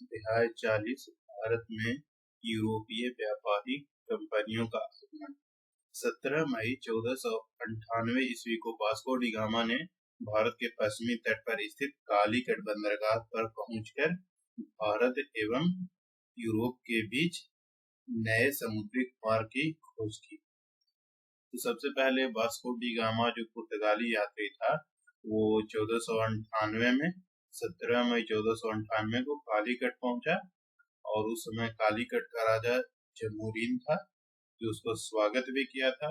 अध्याय 40 भारत में यूरोपीय व्यापारी कंपनियों का आगमन। 17 मई 1498 ईस्वी को वास्को डी गामा ने भारत के पश्चिमी तट पर स्थित कालीकट बंदरगाह पर पहुंचकर भारत एवं यूरोप के बीच नए समुद्री मार्ग की खोज की। तो सबसे पहले वास्को डी गामा जो पुर्तगाली यात्री था वो 1498 में 17 मई 1498 को कालीकट पहुंचा और उस समय कालीकट का राजा जमूरीन था जो उसको स्वागत भी किया था।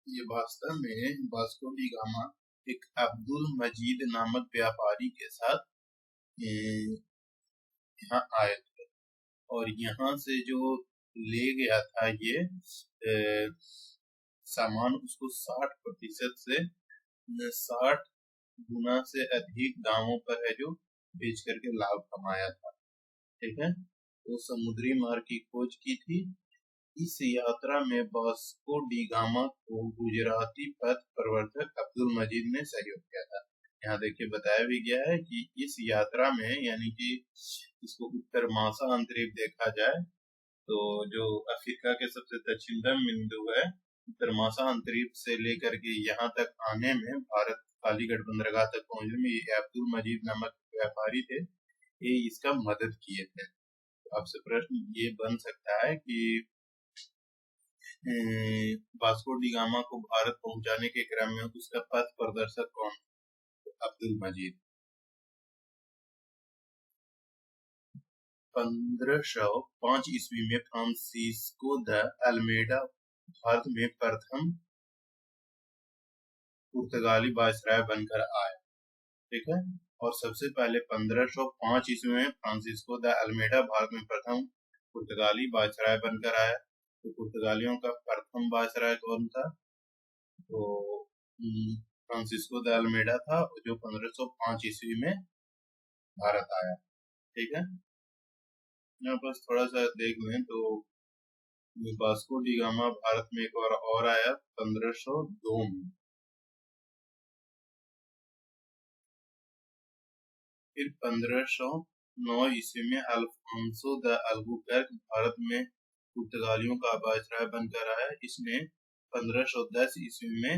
ये वास्तव में वास्को डी गामा एक अब्दुल मजीद नामक व्यापारी के साथ यहाँ आए थे और यहाँ से जो ले गया था ये सामान उसको 60% से 60 गुना से अधिक दामों पर है जो बेच करके लाभ कमाया था। ठीक है, तो समुद्री मार्ग की खोज की थी। इस यात्रा में वास्को डी गामा को गुजराती पथ प्रवर्तक अब्दुल मजीद ने सहयोग किया था। यहाँ देखिए बताया भी गया है कि इस यात्रा में यानी कि इसको उत्तर महासागरीय देखा जाए तो जो अफ्रीका के सबसे दक्षिणतम बिंदु है उत्तर महासागरीय से लेकर के यहाँ तक आने में भारत कालीगढ़ बंदरगाह तक पहुंचने में ये अब्दुल मजीद नामक व्यापारी थे, ये इसका मदद किए थे। तो आपसे प्रश्न ये बन सकता है कि वास्को डी गामा को भारत पहुंचाने के क्रम में उसका पथ प्रदर्शक कौन? अब्दुल मजीद। 1505 ईस्वी में फ्रांसिस्को द अल्मेडा भारत में प्रथम पुर्तगाली वायसराय बनकर आए। ठीक है, और सबसे पहले 1505 ईस्वी में फ्रांसिस्को द अल्मेडा भारत में प्रथम पुर्तगाली वायसराय बनकर आया। तो पुर्तगालियों का प्रथम वायसराय कौन था? तो फ्रांसिस्को द अल्मेडा था जो 1505 ईस्वी में भारत आया। ठीक है, यहाँ बस थोड़ा सा देख लें तो वास्को डी गामा भारत में एक बार और आया 1502 में। फिर 1509 ईस्वी में अल्फांसो द अल्बुकर्क भारत में पुर्तगालियों का वायसराय बनकर आया। इसने 1510 ईस्वी में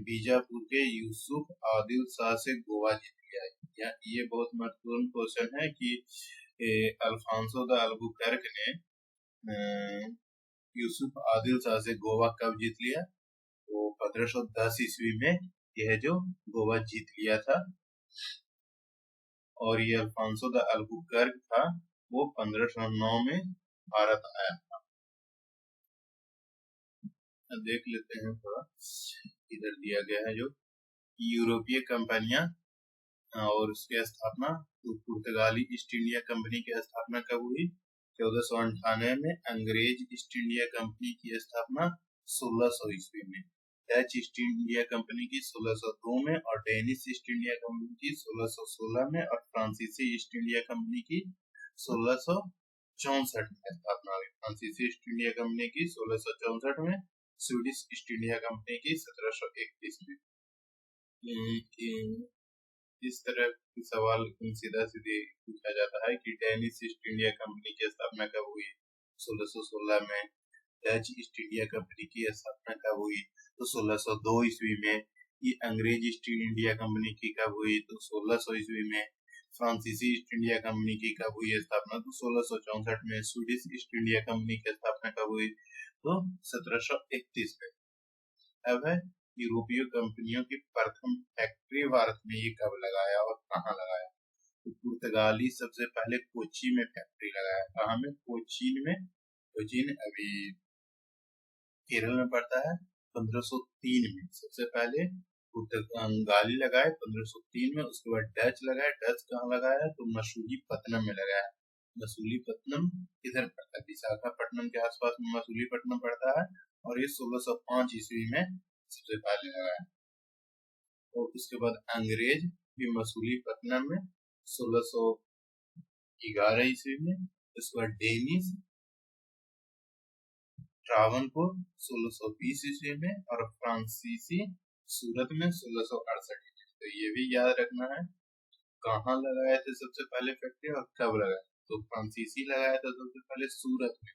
बीजापुर के यूसुफ आदिल शाह से गोवा जीत लिया। ये बहुत महत्वपूर्ण क्वेश्चन है कि अल्फांसो द अल्बुकर्क ने यूसुफ आदिल शाह से गोवा कब जीत लिया? तो 1510 ईस्वी में यह जो गोवा जीत लिया था। और ये अल्फांसो द अल्बुकर्क था वो 1509 में भारत आया था। देख लेते हैं थोड़ा, इधर दिया गया है जो यूरोपीय कंपनियां और उसकी स्थापना। पुर्तगाली ईस्ट इंडिया कंपनी की स्थापना कब हुई? 1498 में। अंग्रेज ईस्ट इंडिया कंपनी की स्थापना 1600 ईस्वी में। डच ईस्ट इंडिया कंपनी की 1602 में और डेनिश ईस्ट इंडिया कंपनी की 1616 में और फ्रांसीसी ईस्ट इंडिया कंपनी की 1664 में स्थापना हुई। फ्रांसीसी ईस्ट इंडिया कंपनी की 1664 में, स्वीडिश ईस्ट इंडिया कंपनी की 1731 में। इस तरह की सवाल सीधा सीधे पूछा जाता है कि डेनिश ईस्ट इंडिया कंपनी की स्थापना कब हुई? 1616 में। डच ईस्ट इंडिया कंपनी की स्थापना कब हुई? तो 1602 ईस्वी में। ये अंग्रेज ईस्ट इंडिया कंपनी की कब हुई? तो 1600 ईस्वी में। फ्रांसीसी ईस्ट इंडिया कंपनी की कब हुई स्थापना? तो 1664 में। स्वीडिश ईस्ट इंडिया कंपनी की स्थापना कब हुई? तो 1731 में। अब है यूरोपीय कंपनियों की प्रथम फैक्ट्री भारत में ये कब लगाया और कहाँ लगाया? तो पुर्तगाली सबसे पहले कोची में फैक्ट्री लगाया। कहाँ में? कोचीन में। कोचीन अभी केरल में पड़ता है। 1503 में सबसे पहले पुर्तगाली लगाए 1503 में। उसके बाद डच लगाए। डच कहाँ लगाया? तो मसूलीपट्टनम में लगाया। मसूलीपट्टनम इधर पड़ता है, विशाखापट्टनम के आसपास में मसूलीपट्टनम पड़ता है और ये 1605 ईस्वी में सबसे पहले लगाया। और उसके बाद अंग्रेज भी मसूलीपट्टनम में 1611 ईस्वी में। उसके बाद डेनिश ट्रावनकोर 1620 ईस्वी में और फ्रांसीसी सूरत में 1668 ईस्वी। तो ये भी याद रखना है। कहाँ लगाए थे सबसे पहले फैक्ट्री और कब लगाए? तो फ्रांसीसी लगाया था सबसे पहले सूरत में,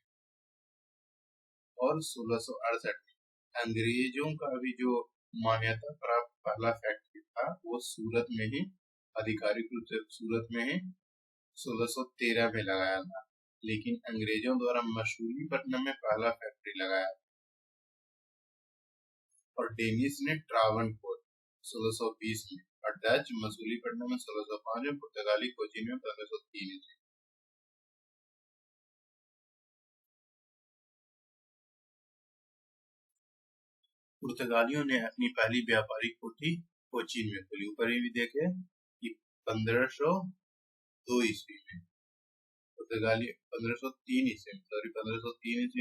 और 1668 में। अंग्रेजों का भी जो मान्यता प्राप्त पहला फैक्ट्री था वो सूरत में ही, आधिकारिक रूप से सूरत में ही 1613 में लगाया था। लेकिन अंग्रेजों द्वारा मछलीपट्टनम में पहला फैक्ट्री लगाया, और डेनिस ने ट्रावनकोर 1620 में, और डच मछलीपट्टनम में 1605 में, पुर्तगाली कोचीन में 1503 में। पुर्तगालियों ने अपनी पहली व्यापारिक कोठी कोचीन में खोली। ऊपर ही भी देखे कि 1502 ईस्वी में, पुर्तगाली 1503 ईस्वी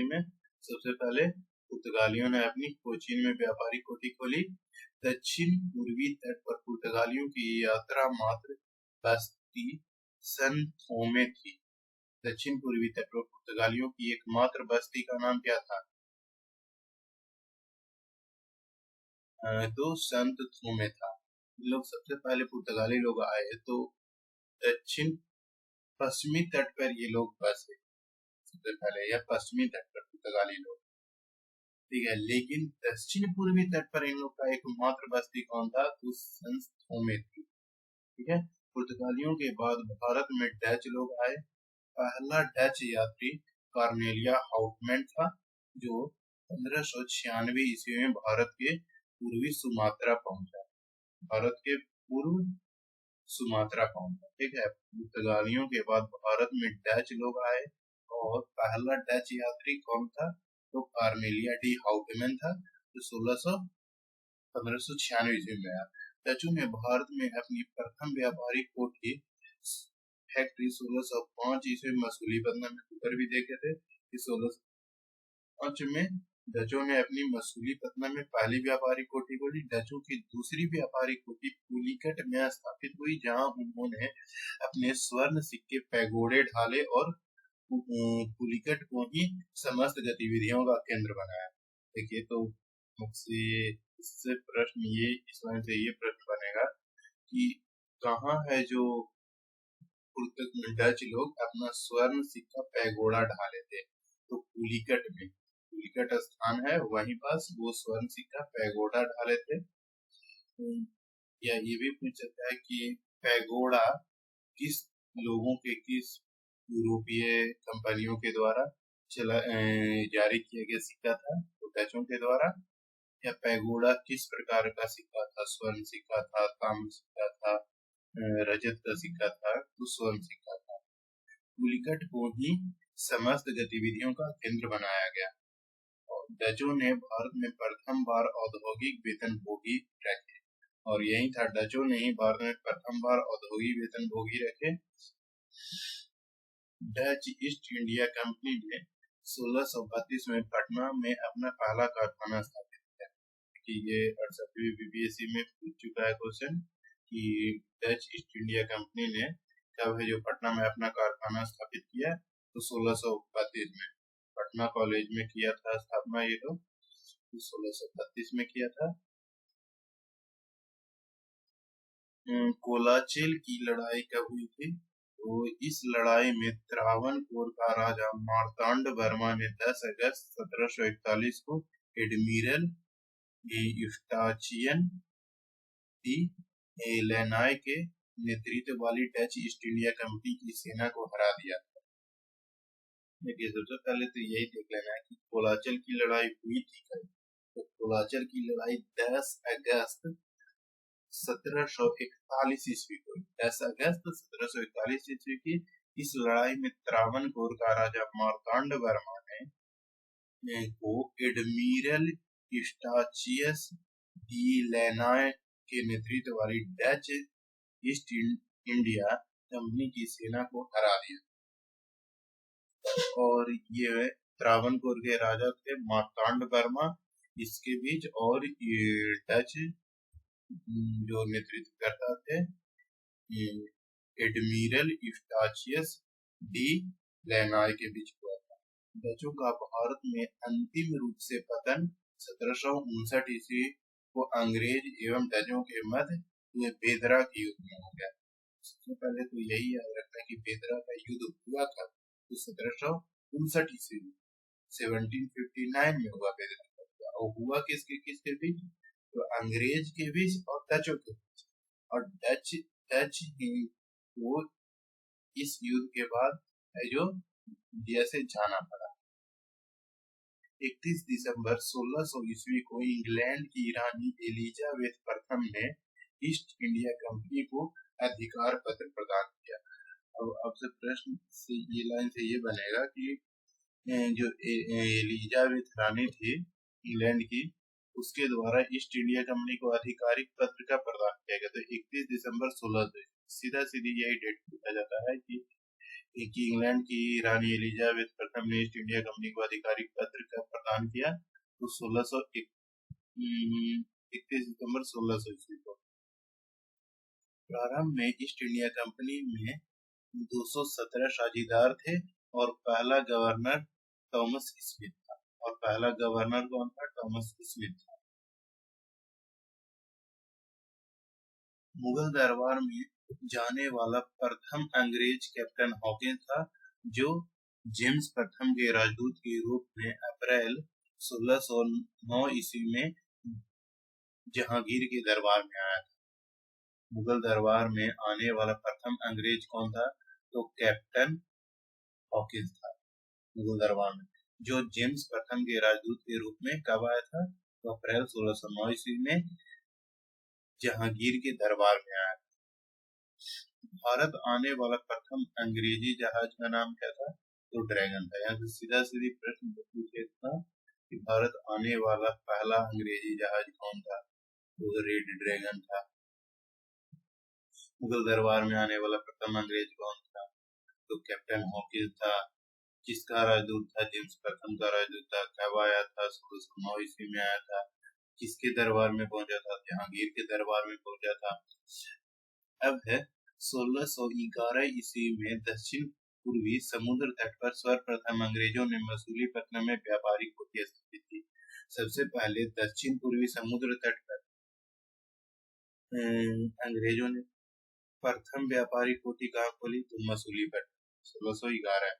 में सबसे पहले पुर्तगालियों ने अपनी कोचीन में व्यापारिक कोठी खोली। दक्षिण पूर्वी तट पर पुर्तगालियों की यात्रा मात्र बस्ती सन थोमे थी। दक्षिण पूर्वी तट पर पुर्तगालियों की एकमात्र बस्ती का नाम क्या था? तो संत थोमे था। लोग सबसे पहले पुर्तगाली लोग आए तो दक्षिण पश्चिमी तट पर ये लोग बसे सबसे पहले, या पश्चिमी तट पर पुर्तगाली लोग, ठीक है। लेकिन दक्षिण पूर्वी तट पर इन लोग का एकमात्र बस्ती कौन था? तो संत थोमे थी, ठीक है। पुर्तगालियों के बाद भारत में डच लोग आए। पहला डच यात्री कार्नेलिया हाउटमैन था, जो 1596 ईस्वी में भारत के पूर्वी सुमात्रा पहुंचा। भारत के पूर्व सुमात्रा पहुंचा, ठीक है। पुर्तगालियों के बाद भारत में डच लोग आए, और पहला डच यात्री कौन था? तो कार्नेलिया डी हाउटमैन था, जो 1596 ईस्वी में आया। डचों ने भारत में अपनी प्रथम व्यापारिक कोठी फैक्ट्री 1605 ईस्वी में मछलीपट्टनम में, ऊपर भी देखे थे कि 1605 में डचों ने अपनी मछलीपट्टनम में पहली व्यापारिक कोठी खोली। डचों की दूसरी व्यापारिक कोठी पुलिकट में स्थापित हुई, जहां उन्होंने अपने स्वर्ण सिक्के पैगोडे ढाले और पुलिकट को ही समस्त गतिविधियों का केंद्र बनाया। देखिए, तो मुझसे इससे प्रश्न ये, इस वजह से ये प्रश्न बनेगा कि कहाँ है जो डच लोग अपना स्वर्ण सिक्का पैगोडा ढाले थे? तो पुलिकट में, पुलिकट स्थान है वहीं पास वो स्वर्ण सिक्का पैगोडा ढाले थे। या ये भी पूछ सकता है कि पैगोडा किस लोगों के, किस यूरोपीय कंपनियों के द्वारा जारी किया गया सिक्का था? तो डचों के द्वारा। या पैगोडा किस प्रकार का सिक्का था? स्वर्ण सिक्का था, ताम्र सिक्का था, रजत का सिक्का था, तो स्वर्ण सिक्का था। पुलिकट को ही समस्त गतिविधियों का केंद्र बनाया गया। और डचों ने भारत में प्रथम बार औद्योगिक वेतनभोगी रखे, और यही था, डचों ने ही भारत में प्रथम बार औद्योगिक वेतनभोगी रखे। डच ईस्ट इंडिया कंपनी ने 1632 में पटना में अपना पहला कारखाना स्थापित किया। कि ये 68वीं बीपीएससी में पूछ चुका है क्वेश्चन कि डच ईस्ट इंडिया कंपनी ने कब है जो पटना में अपना कारखाना स्थापित किया? तो 1632 में पटना कॉलेज में किया था स्थापना ये लोग, 1632 में किया था। कोलाचिल की लड़ाई कब हुई थी? तो इस लड़ाई में त्रावणकोर का राजा मार्तांड वर्मा ने 10 अगस्त 1741 को एडमिरल यूस्टाचियन डी लेनाय के नेतृत्व वाली डच ईस्ट इंडिया कंपनी की सेना को हरा दिया। देखिए, सबसे पहले तो यही देख लेना है कि कोलाचल की लड़ाई हुई थी कब? तो कोलाचल की लड़ाई 10 अगस्त 1741 ईस्वी को, 10 अगस्त 1741 ईस्वी की। इस लड़ाई में त्रावणकोर का राजा मार्तांड वर्मा ने को एडमिरल यूस्टाचियस डी लेनाय के नेतृत्व वाली डच ईस्ट इंडिया कंपनी की सेना को हरा दिया। और ये त्रावणकोर के राजा थे मार्तांड वर्मा, इसके बीच, और ये डच जो नेतृत्व करता थे एडमिरल यूस्टाचियस डी लेनाय के बीच हुआ था। डचों का भारत में अंतिम रूप से पतन 1759 ईस्वी को अंग्रेज एवं डचों के मध्य हुए बेदरा के युद्ध में हो गया। सबसे पहले तो यही याद रखना कि बेदरा का युद्ध हुआ था तो 1759 ईस्वी में, 1759 में हुआ बेदरा का युद्ध। और हुआ किसके किसके बीच? तो अंग्रेज के बीच और डचों के बीच। और डच डच ही वो इस युद्ध के बाद जो इंडिया से जाना पड़ा। 31 दिसंबर 1600 ईस्वी को इंग्लैंड की रानी एलिजाबेथ प्रथम ने ईस्ट इंडिया कंपनी को अधिकार पत्र प्रदान किया। अब आपसे प्रश्न से ये लाइन से ये बनेगा कि जो एलिजाबेथ रानी थी इंग्लैंड की, उसके द्वारा ईस्ट इंडिया कंपनी को आधिकारिक पत्र का प्रदान किया गया। तो 31 दिसंबर 1600 सीधा सीधी यही डेट पूछा जाता है कि इंग्लैंड की रानी एलिजाबेथ प्रथम ने ईस्ट इंडिया कंपनी को आधिकारिक पत्र का प्रदान किया तो 31 दिसंबर 1600 ईस्वी को। प्रारंभ में ईस्ट इंडिया कंपनी में 217 साझेदार थे और पहला गवर्नर थॉमस स्मिथ था। और पहला गवर्नर कौन था? थॉमस स्मिथ था। मुगल दरबार में जाने वाला प्रथम अंग्रेज कैप्टन हॉकिंस था, जो जेम्स प्रथम के राजदूत के रूप में अप्रैल 1609 ईस्वी में जहांगीर के दरबार में आया था। मुगल दरबार में आने वाला प्रथम अंग्रेज कौन था? तो कैप्टन हॉकिंस था मुगल दरबार में, जो जेम्स प्रथम के राजदूत के रूप में कब आया था? तो अप्रैल 1609 ईस्वी में जहांगीर के दरबार में आया। भारत आने वाला प्रथम अंग्रेजी जहाज का नाम क्या था? तो ड्रैगन था। यहाँ से सीधा सीधी प्रश्न पूछे था कि भारत आने वाला पहला अंग्रेजी जहाज कौन था? तो रेड ड्रैगन था। मुगल दरबार में आने वाला प्रथम अंग्रेज कौन था? तो कैप्टन हॉकिंस था। किसका राजदूत था? जेम्स प्रथम का राजदूत था। कब आया था? 1609 ईस्वी में आया था। किसके दरबार में पहुंचा था? जहांगीर के दरबार में पहुंचा था। अब है 1611 ईस्वी में दक्षिण पूर्वी समुद्र तट पर सर्वप्रथम अंग्रेजों ने मसूलीपट्टनम में व्यापारिक कुटिया स्थापित की। सबसे पहले दक्षिण पूर्वी समुद्र तट पर अंग्रेजों ने प्रथम व्यापारिक कुटी कहाँ खोली? तो मसूलीपट्टनम, 1611।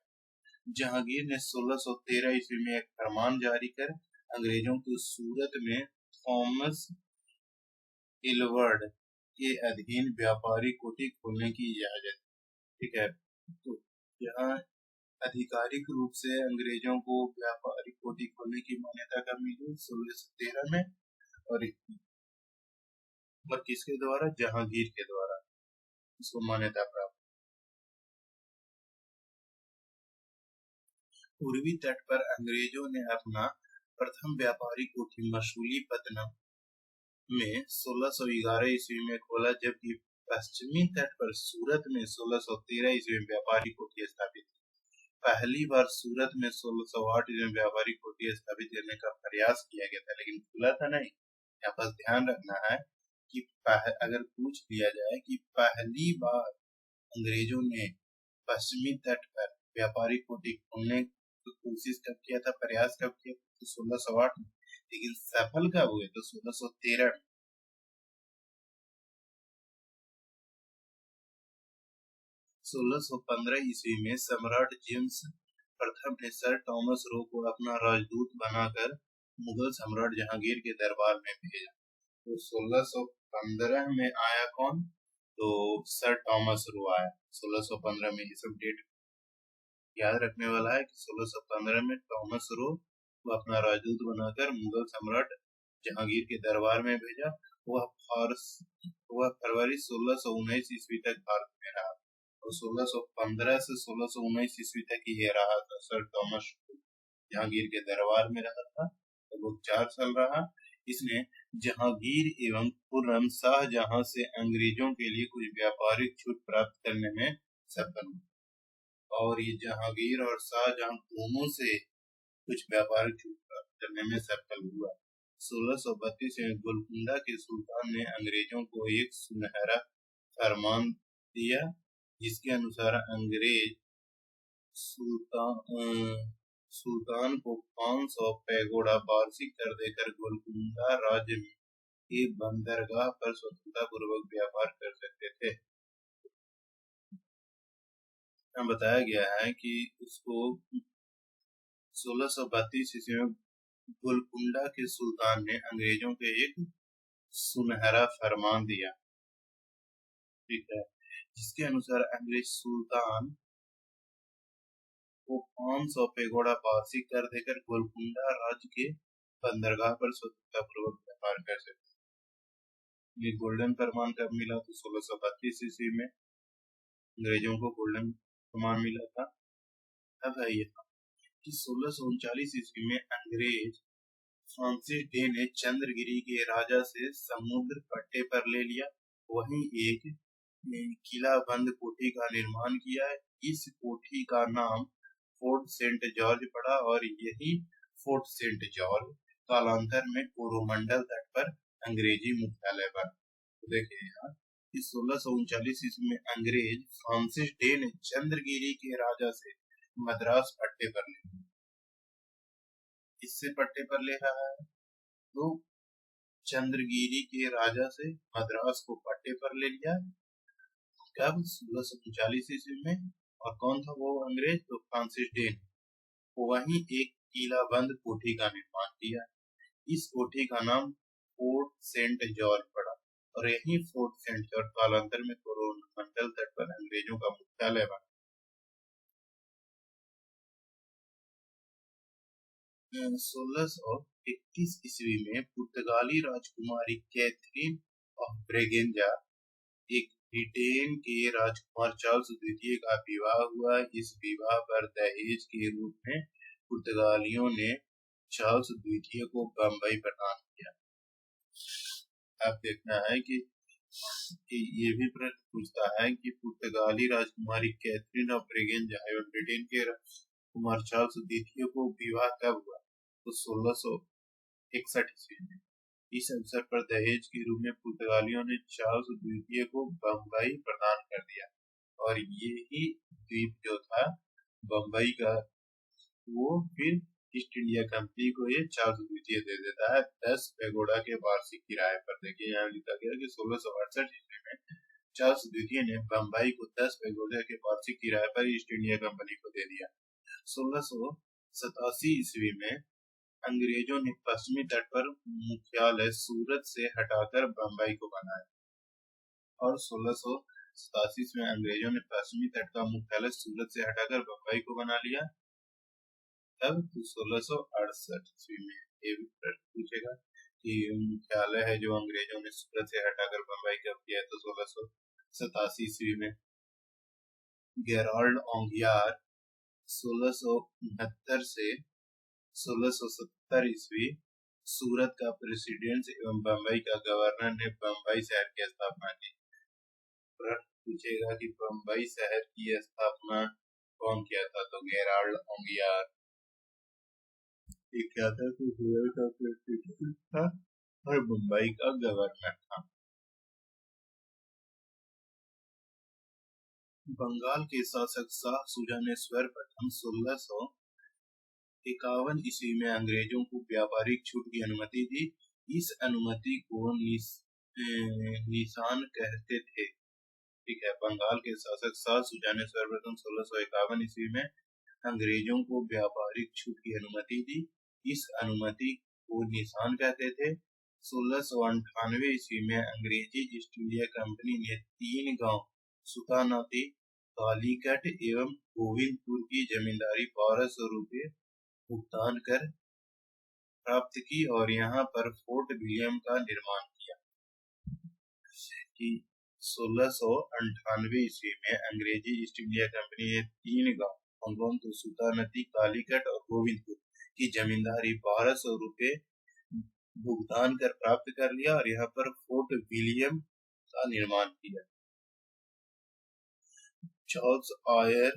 जहांगीर ने 1613 ईस्वी में एक फरमान जारी कर अंग्रेजों को सूरत में थॉमस इलवर्ड के अधीन व्यापारिक कुटी खोलने की इजाजत। ठीक है, तो यहाँ आधिकारिक रूप से अंग्रेजों को व्यापारिक कुटी खोलने की मान्यता कब मिली? 1613 में। और किसके द्वारा? जहांगीर के द्वारा इसको मान्यता प्राप्त। पूर्वी तट पर अंग्रेजों ने अपना प्रथम व्यापारिक कुटी मसूलीपट्टनम में 1611 ईस्वी में खोला, जबकि पश्चिमी तट पर सूरत में 1613 ईस्वी में व्यापारिक कुटी स्थापित की। पहली बार सूरत में 1608 ईस्वी में व्यापारिक कुटी स्थापित करने का प्रयास किया गया था, लेकिन खुला था नहीं। यहाँ पर ध्यान रखना है कि अगर पूछ लिया जाए कि पहली बार अंग्रेजों ने पश्चिमी तट पर व्यापारिक कुटी खोलने की कोशिश कब किया था, प्रयास कब किया था? तो 1608 में। लेकिन सफल कब हुए? तो 1613 में। 1615 ईस्वी में सम्राट जेम्स प्रथम ने सर थॉमस रो को अपना राजदूत बनाकर मुगल सम्राट जहांगीर के दरबार में भेजा। तो 1615 में आया कौन? तो सर थॉमस रो आया 1615 में। ये सब डेट याद रखने वाला है कि 1615 में थॉमस रो को अपना राजदूत बनाकर मुगल सम्राट जहांगीर के दरबार में भेजा। वह फरवरी 1619 ईस्वी तक भारत में रहा और 1615 से 1619 ईस्वी तक ये रहा था। सर थॉमस जहांगीर के दरबार में रहा था, तो वो 4 साल रहा। इसने जहांगीर एवं खुर्रम शाहजहां से अंग्रेजों के लिए कुछ व्यापारिक छूट प्राप्त करने में सफल हुआ। और ये जहांगीर और शाहजहां दोनों से कुछ व्यापारिक छूट प्राप्त करने में सफल हुआ। 1632 में गोलकुंडा के सुल्तान ने अंग्रेजों को एक सुनहरा फरमान दिया, जिसके अनुसार अंग्रेज सुल्तान को 500 पैगोडा वार्षिक कर देकर गोलकुंडा राज्य में एक बंदरगाह पर स्वतंत्रता पूर्वक व्यापार कर सकते थे। में बताया गया है कि उसको 1632 ईस्वी में गोलकुंडा के सुल्तान ने अंग्रेजों के एक सुनहरा फरमान दिया, ठीक है, जिसके अनुसार अंग्रेज सुल्तान को 500 पेगोड़ा वार्षिक कर देकर गोलकुंडा राज्य के बंदरगाह पर स्वतंत्रता पूर्वक व्यापार कर सकते। ये गोल्डन फरमान कब मिला? तो 1632 ईस्वी में अंग्रेजों को गोल्डन फरमान मिला था। अब है यह कि 1639 ईस्वी में अंग्रेज फ्रांसिस डे ने चंद्रगिरी के राजा से समुद्र पट्टे पर ले लिया, वहीं एक किला बंद कोठी का निर्माण किया है। इस कोठी का नाम फोर्ट सेंट जॉर्ज पड़ा और यही फोर्ट सेंट जॉर्ज कालांतर में कोरोमंडल तट पर अंग्रेजी मुख्यालय बना। तो देखिए यहाँ कि 1639 ईस्वी में अंग्रेज फ्रांसिस डे ने चंद्रगिरी के राजा से मद्रास पट्टे पर ले लिया। इससे पट्टे पर ले रहा है तो चंद्रगिरी के राजा से मद्रास को पट्टे पर ले लिया कब? 1639 ईस्वी में। और कौन था वो अंग्रेज? तो फ्रांसिस डे ने वहीं एक किला बंद कोठी का निर्माण किया। इस कोठी का नाम फोर्ट सेंट जॉर्ज पड़ा और यही फोर्ट सेंट जॉर्ज कालांतर में कोरोमंडल तट पर अंग्रेजों का मुख्यालय बना। 1621 ईस्वी में पुर्तगाली राजकुमारी कैथरीन ऑफ ब्रेगेंजा एक ब्रिटेन के राजकुमार चार्ल्स द्वितीय का विवाह हुआ। इस विवाह पर दहेज के रूप में पुर्तगालियों ने चार्ल्स द्वितीय को बम्बई प्रदान किया। अब देखना है कि ये भी प्रश्न पूछता है कि पुर्तगाली राजकुमारी कैथरीन ऑफ ब्रेगेंजा एवं ब्रिटेन के राजकुमार चार्ल्स द्वितीय को विवाह कब हुआ? तो 1661 ईस्वी में। इस अवसर पर दहेज के रूप में पुर्तगालियों ने चार्ल्स द्वितीय को बम्बई प्रदान कर दिया और यही द्वीप जो था बम्बई का वो फिर ईस्ट इंडिया कंपनी को ये चार्ल्स द्वितीय दे देता है 10 पैगोडा के वार्षिक किराए पर। देखिए यहाँ लिखा गया कि 1668 ईस्वी में चार्ल्स द्वितीय ने बम्बई को 10 पैगोडा के वार्षिक किराए पर ईस्ट इंडिया कंपनी को दे दिया। 1687 ईस्वी में अंग्रेजों ने पश्चिमी तट पर मुख्यालय सूरत से हटाकर बम्बई को बनाया और 1687 में अंग्रेजों ने पश्चिमी तट का मुख्यालय सूरत से हटाकर बम्बई को बना लिया। तब 1668 ईस्वी में ये भी प्रश्न पूछेगा कि मुख्यालय है जो अंग्रेजों ने सूरत से हटाकर बम्बई कब किया? तो 1687 ईस्वी में। गेराल्ड ओंगियार 1669 से 1670 ईस्वी सूरत का प्रेसिडेंट एवं बम्बई का गवर्नर ने बम्बई शहर की स्थापना की। प्रश्न पूछेगा कि बम्बई शहर की स्थापना कौन किया था? तो गेराल्ड ओंगियार। ये क्या था? तो सूरत का प्रेसिडेंट था और बम्बई का गवर्नर था। बंगाल के शासक शाह सुजा ने सर्वप्रथम 1651 ईस्वी में अंग्रेजों को व्यापारिक छूट की अनुमति दी। इस अनुमति को निशान कहते थे, ठीक है। बंगाल के शासक शाह सुजा ने सर्वप्रथम 1651 ईस्वी में अंग्रेजों को व्यापारिक छूट की अनुमति दी। इस अनुमति को निशान कहते थे। 1698 ईस्वी में अंग्रेजी ईस्ट इंडिया कंपनी ने 3 गांव सुतानाती, कालीकट एवं गोविंदपुर की जमींदारी 1200 रुपये भुगतान कर प्राप्त की और यहाँ पर फोर्ट विलियम का निर्माण किया। 1698 ईस्वी में अंग्रेजी ईस्ट इंडिया कंपनी ने 3 गांव तो सुतानती, कालीकट और गोविंदपुर की जमींदारी 1200 रुपये भुगतान कर प्राप्त कर लिया और यहाँ पर फोर्ट विलियम का निर्माण किया। चार्ल्स आयर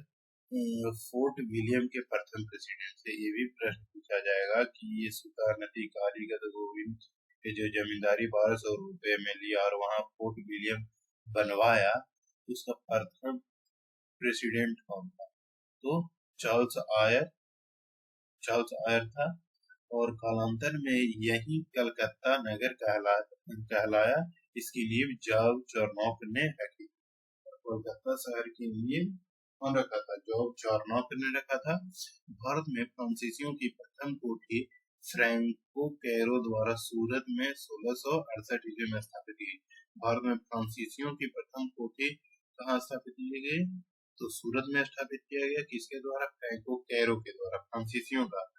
फोर्ट विलियम के प्रथम प्रेसिडेंट से। ये भी प्रश्न पूछा जाएगा कि ये सुतानती, कालीकट, गोविंद के जो जमींदारी 1200 रुपये में लिया और वहां फोर्ट विलियम बनवाया, उसका प्रथम प्रेसिडेंट कौन था? तो चार्ल्स आयर था और कालांतर में यही कलकत्ता नगर कहलाया। इसकी नींव जॉर्ज चार्नोक ने रखी। कोलकाता शहर की नींव कौन रखा था? जॉर्ज चार्नोक ने रखा था। भारत में फ्रांसीसियों की प्रथम कोठी फ्रैंको कैरो द्वारा सूरत में 1668 ईस्वी में स्थापित की। भारत में फ्रांसीसियों की प्रथम कोठी कहाँ स्थापित की गई? तो सूरत में स्थापित किया गया। किसके द्वारा? फ्रैंको कैरो के द्वारा, फ्रांसीसियों का।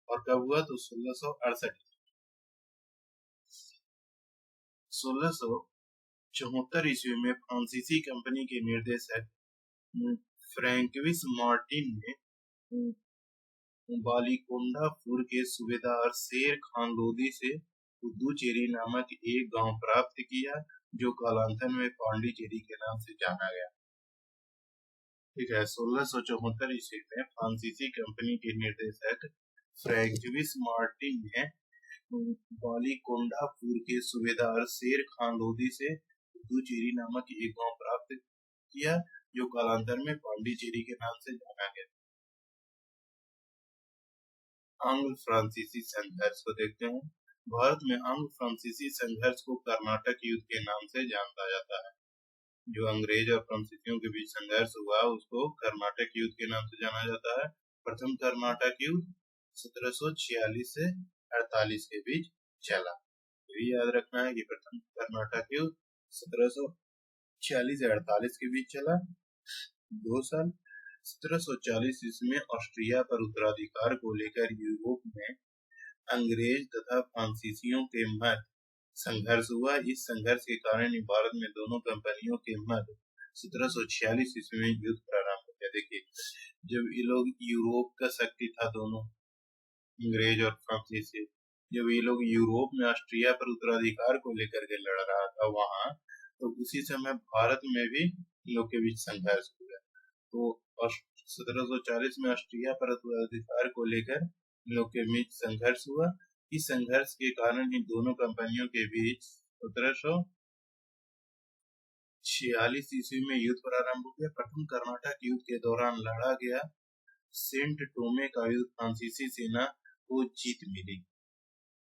और कब हुआ? तो 1668। 1674 ईस्वी में फ्रांसीसी कंपनी के निर्देशक फ्रैंकविस मार्टिन ने बालिकोंडापुर के सूबेदार शेर खान लोदी से पुदुचेरी नामक एक गांव प्राप्त किया, जो कालांतर में पांडिचेरी के नाम से जाना गया। ठीक है। 1674 ईस्वी में फ्रांसीसी कंपनी के निर्देशक फ्रैंकविस मार्टिन ने बालिकोंडापुर के सूबेदार शेर खान लोदी से पुदुचेरी नामक एक गांव प्राप्त किया, जो कालांतर में पांडिचेरी के नाम से जाना गया। आंग्ल फ्रांसीसी संघर्ष को देखते हैं। भारत में आंग्ल फ्रांसीसी संघर्ष को कर्नाटक युद्ध के नाम से जाना जाता है। जो अंग्रेज और फ्रांसीसियों के बीच संघर्ष हुआ उसको कर्नाटक युद्ध के नाम से जाना जाता है। प्रथम कर्नाटक युद्ध 1746 से 48 के बीच चला। ये याद रखना है कि प्रथम कर्नाटक युद्ध 1746 से 48 के बीच चला, 2 साल। 1740 ईस्वी में ऑस्ट्रिया पर उत्तराधिकार को लेकर यूरोप में अंग्रेज तथा फ्रांसीसियों के मध्य संघर्ष हुआ। इस संघर्ष के कारण ही भारत में दोनों कंपनियों के मध्य 1746 ईस्वी में युद्ध प्रारंभ हो गया। देखिए, जब ये लोग यूरोप का शक्ति था, दोनों अंग्रेज और फ्रांसीसी, जब ये लोग यूरोप में ऑस्ट्रिया पर उत्तराधिकार को लेकर के लड़ रहा था वहां, तो उसी समय भारत में भी इन लोग के बीच संघर्ष हुआ। तो 1740 में ऑस्ट्रिया पर उत्तराधिकार को लेकर इन लोग के बीच संघर्ष हुआ। इस संघर्ष के कारण ही दोनों कंपनियों के बीच 1746 ईस्वी में युद्ध प्रारंभ हो गया। प्रथम कर्नाटक युद्ध के दौरान लड़ा गया सेंट टोमे का युद्ध फ्रांसीसी सेना को जीत मिली।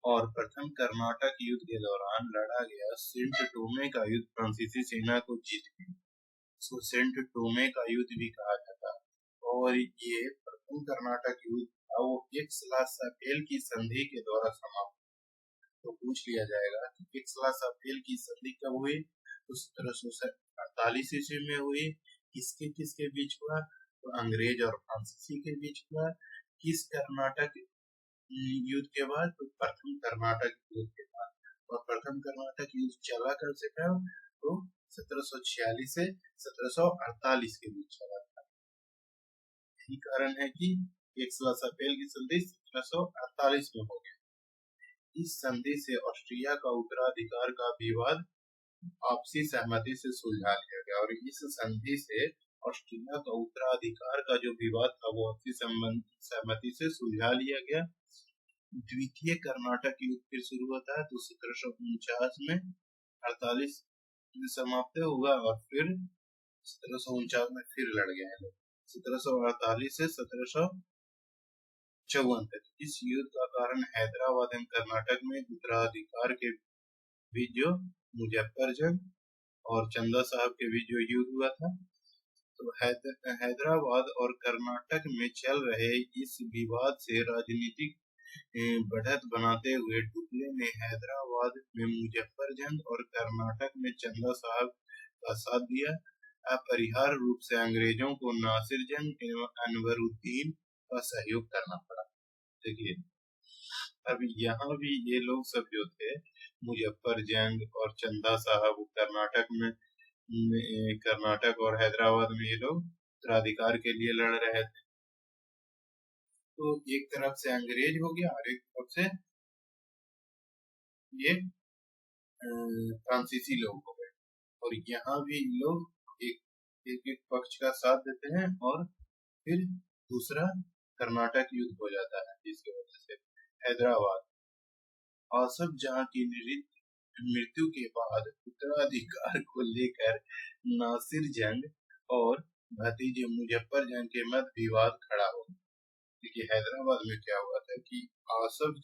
और प्रथम कर्नाटक युद्ध के दौरान लड़ा गया सेंट टोमे का युद्ध फ्रांसीसी सेना को जीत मिली। इसको सेंट टोमे का युद्ध भी कहा जाता है। और ये प्रथम कर्नाटक युद्ध था, वो एक्स-ला-शापेल की संधि के द्वारा समाप्त। तो पूछ लिया जाएगा कि एक्स-ला-शापेल की संधि कब हुई? तो 1748 ईस्वी में हुई। किसके किसके बीच हुआ? तो अंग्रेज और फ्रांसीसी के बीच हुआ। किस कर्नाटक युद्ध के बाद? तो प्रथम कर्नाटक युद्ध के बाद। और प्रथम कर्नाटक युद्ध चला कब से कब? तो 1746 से 1748 के बीच चला था। यही कारण है कि एक्स-ला-शापेल की संधि 1748 में हो गई। इस संधि से ऑस्ट्रिया का उत्तराधिकार का विवाद आपसी सहमति से सुलझा लिया गया। और इस संधि से ऑस्ट्रिया का उत्तराधिकार का जो विवाद था वो आपसी सहमति से सुलझा लिया गया। द्वितीय कर्नाटक युद्ध फिर शुरू होता है। तो 1749 में 48 समाप्त हुआ और फिर 1749 में फिर लड़ गए लोग। 1748 से 1754 तक। इस युद्ध का कारण हैदराबाद एवं कर्नाटक में उत्तराधिकार के बीच जो मुजफ्फरजंग और चंदा साहब के बीच जो युद्ध हुआ था, तो हैदराबाद और कर्नाटक में चल रहे इस विवाद से राजनीतिक बढ़त बनाते हुए डुप्ले ने हैदराबाद में मुजफ्फरजंग और कर्नाटक में चंदा साहब का साथ दिया। अपरिहार्य रूप से अंग्रेजों को नासिरजंग एवं अनवरुद्दीन का सहयोग करना पड़ा। देखिए, अब यहाँ भी ये लोग सब जो थे, मुजफ्फरजंग और चंदा साहब कर्नाटक और हैदराबाद में ये लोग उत्तराधिकार के लिए लड़ रहे थे। तो एक तरफ से अंग्रेज हो गया और एक तरफ से ये फ्रांसीसी लोग हो गए। और यहाँ भी लोग एक पक्ष का साथ देते हैं और फिर दूसरा कर्नाटक युद्ध हो जाता है, जिसकी वजह से हैदराबाद आसफ जहां की मृत्यु के बाद उत्तराधिकार को लेकर नासिरजंग और भतीजे मुजफ्फरजंग के मध्य विवाद खड़ा हो। देखिए, हैदराबाद में क्या हुआ था कि आसफ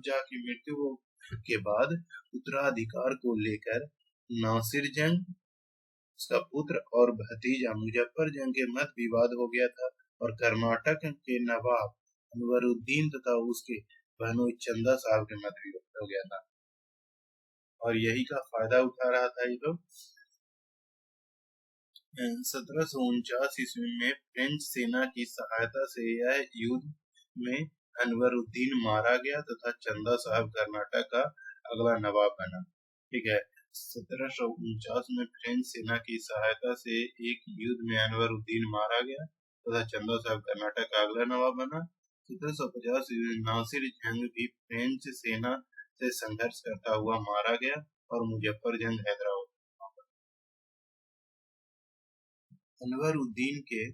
जहां की मृत्यु के बाद उत्तराधिकार को लेकर नासिरजंग उसका पुत्र और भतीजा मुजफ्फरजंग के मध्य विवाद हो गया था और कर्नाटक के नवाब अनवरुद्दीन तथा उसके बहनोई चंदा साहब के मध्य विवाद हो गया था और यही का फायदा उठा रहा था ये लोग। 1749 ईस्वी में फ्रेंच सेना की सहायता से यह युद्ध में अनवरुद्दीन मारा गया तथा चंदा साहब कर्नाटक का अगला नवाब बना। ठीक है, 1749 में फ्रेंच सेना की सहायता से एक युद्ध में अनवरुद्दीन मारा गया तथा चंदा साहब कर्नाटक का अगला नवाब बना। 1750 में नासिर जंग भी फ्रेंच सेना से संघर्ष करता हुआ मारा गया और मुजफ्फरजंग हैदराबाद। अनवरुद्दीन के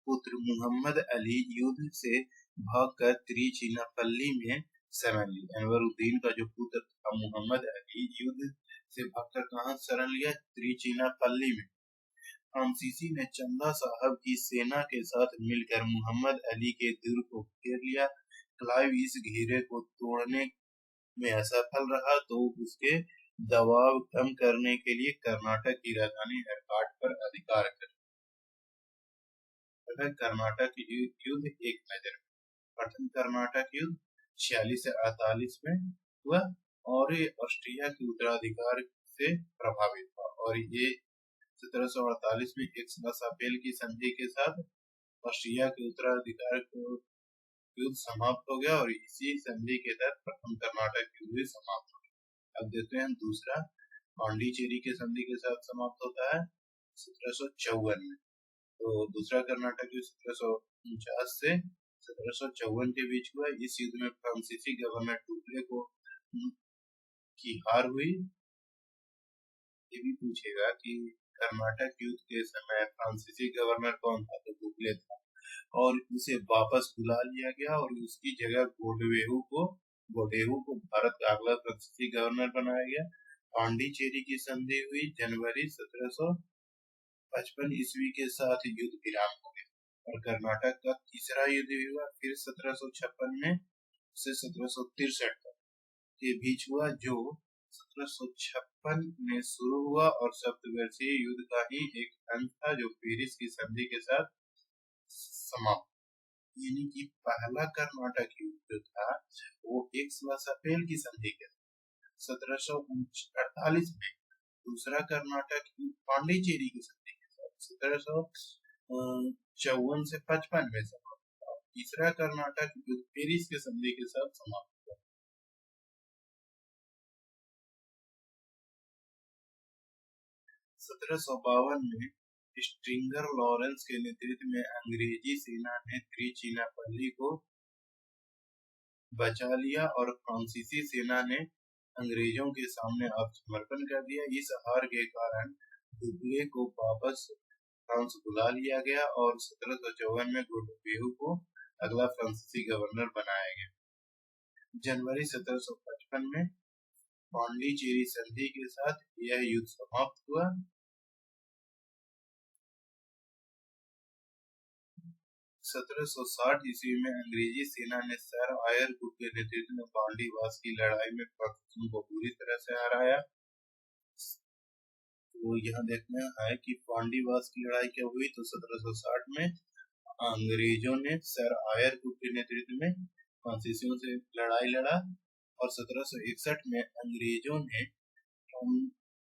पुत्र मुहम्मद अली युद्ध से भागकर त्रिचिनापल्ली में शरण लिया। अनवरुद्दीन का जो पुत्र था मुहम्मद अली युद्ध से भागकर कहाँ शरण लिया? त्रिचिनापल्ली में। फ्रांसीसी ने चंदा साहब की सेना के साथ मिलकर मुहम्मद अली के दुर्ग को घेर लिया। क्लाइव इस घेरे को तोड़ने में असफल रहा तो उसके दबाव कम करने के लिए कर्नाटक की राजधानी अर्काट पर अधिकार कर कर्नाटक युद्ध एक नजर में। प्रथम कर्नाटक युद्ध 46 से 48 में हुआ और ये ऑस्ट्रिया के उत्तराधिकार से प्रभावित हुआ और ये 1748 में एक्स-ला-शापेल की संधि के साथ ऑस्ट्रिया के उत्तराधिकार को युद्ध समाप्त हो गया और इसी संधि के तहत प्रथम कर्नाटक युद्ध भी समाप्त हो गया। अब देखते हैं दूसरा पांडिचेरी के संधि के साथ समाप्त होता है 1754 में। तो दूसरा कर्नाटक युद्ध 1749 से 1754 के बीच हुआ। इस युद्ध में फ्रांसीसी गवर्नर डुप्ले को की हार हुई। ये भी पूछेगा कि कर्नाटक युद्ध के समय फ्रांसीसी गवर्नर कौन था? तो डुप्ले था और उसे वापस बुला लिया गया और उसकी जगह गोडेहू को भारत का अगला फ्रांसीसी गवर्नर बनाया गया। पांडिचेरी की संधि हुई जनवरी 1755 ईस्वी के साथ युद्ध विराम हो गया और कर्नाटक का तीसरा युद्ध हुआ फिर 1756 में से 1763 तक के बीच हुआ, जो 1756 में शुरू हुआ और सप्तवर्षीय युद्ध का ही एक अंत था जो पेरिस की संधि के साथ समाप्त। यानी कि पहला कर्नाटक युद्ध जो था वो एक्स-ला-शापेल की संधि के 1748 में, दूसरा कर्नाटक युद्ध पांडिचेरी की संधि के साथ 1754 से 55 में समाप्त हुआ। तीसरा कर्नाटक युद्ध पेरिस के संधि के साथ समाप्त हुआ। 1752 में स्ट्रिंगर लॉरेंस के नेतृत्व में अंग्रेजी सेना ने त्रिचिनापल्ली को बचा लिया और फ्रांसीसी सेना ने अंग्रेजों के सामने आत्मसमर्पण कर दिया। इस हार के कारण डुप्ले को वापस फ्रांस बुला लिया गया और 1754 में गोडेहू को अगला फ्रांसीसी गवर्नर बनाया गया। जनवरी 1755 में पांडिचेरी संधि के साथ यह युद्ध समाप्त हुआ। 1760 ईस्वी में अंग्रेजी सेना ने सर आयर वुड के नेतृत्व में बांडीवास की लड़ाई में फ्रांसीसियों को पूरी तरह से हराया। तो यहाँ देखना है कि बांडीवास की लड़ाई क्या हुई। तो 1760 में अंग्रेजों ने सर आयर वुड के नेतृत्व में फ्रांसीसियों से लड़ाई लड़ा और 1761 में अंग्रेजों ने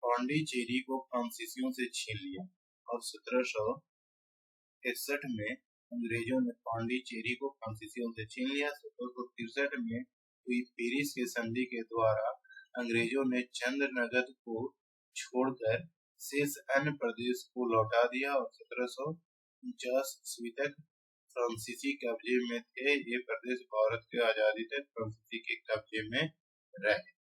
पांडिचेरी को फ्रांसीसियों से छीन लिया और 1761 में अंग्रेजों ने पांडिचेरी को फ्रांसीसियों से छीन लिया। 1763 में हुई पेरिस के संधि के द्वारा अंग्रेजों ने चंद्रनगद को छोड़कर शेष अन्य प्रदेश को लौटा दिया और 1749 ईस्वी तक फ्रांसीसी कब्जे में थे। ये प्रदेश भारत के आजादी तक फ्रांसीसी के कब्जे में रहे।